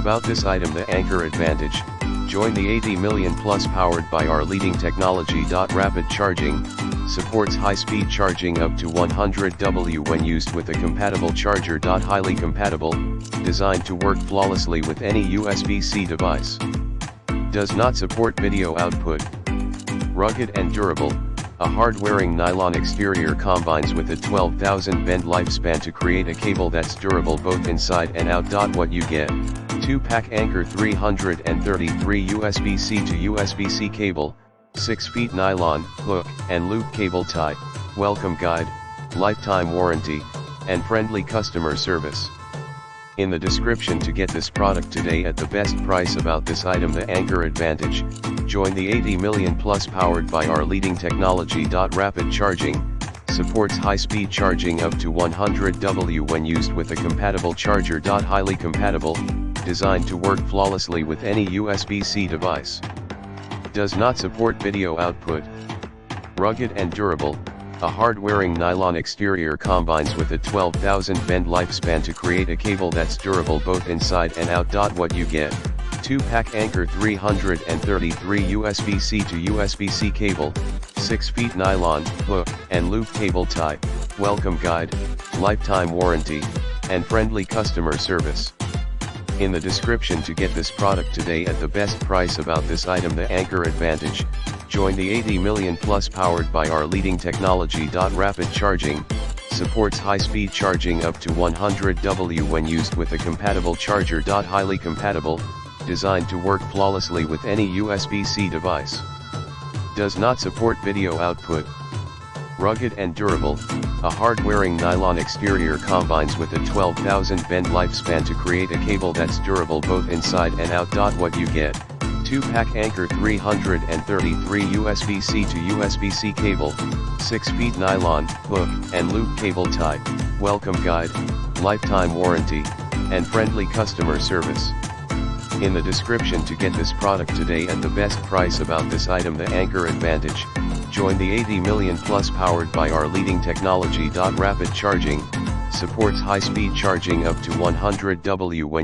About this item, the Anker Advantage. Join the 80 million plus, powered by our leading technology. Rapid charging, supports high-speed charging up to 100W when used with a compatible charger. Highly compatible, designed to work flawlessly with any USB-C device. Does not support video output. Rugged and durable, a hard-wearing nylon exterior combines with a 12,000 bend lifespan to create a cable that's durable both inside and out. What you get: 2-pack Anker 333 USB-C to USB-C cable, 6 feet nylon, hook, and loop cable tie, welcome guide, lifetime warranty, and friendly customer service. In the description to get this product today at the best price. About this item, the Anker Advantage. Join the 80 million plus, powered by our leading technology. Rapid charging, supports high-speed charging up to 100W when used with a compatible charger. Highly compatible, designed to work flawlessly with any USB-C device. Does not support video output. Rugged and durable, a hard-wearing nylon exterior combines with a 12,000 bend lifespan to create a cable that's durable both inside and out. What you get: 2-pack Anker 333 USB-C to USB-C cable, 6 feet nylon, hook, and loop cable tie, welcome guide, lifetime warranty, and friendly customer service. In the description to get this product today at the best price. About this item, the Anker Advantage. Join the 80 million plus, powered by our leading technology. Rapid charging, supports high-speed charging up to 100W when used with a compatible charger. Highly compatible, designed to work flawlessly with any USB-C device. Does not support video output. Rugged and durable, a hard-wearing nylon exterior combines with a 12,000 bend lifespan to create a cable that's durable both inside and out. What you get: 2-pack Anker 333 USB-C to USB-C cable, 6 feet nylon, hook, and loop cable tie, welcome guide, lifetime warranty, and friendly customer service. In the description to get this product today at the best price. About this item, the Anker Advantage. Join the 80 million plus, powered by our leading technology. Rapid charging, supports high-speed charging up to 100W when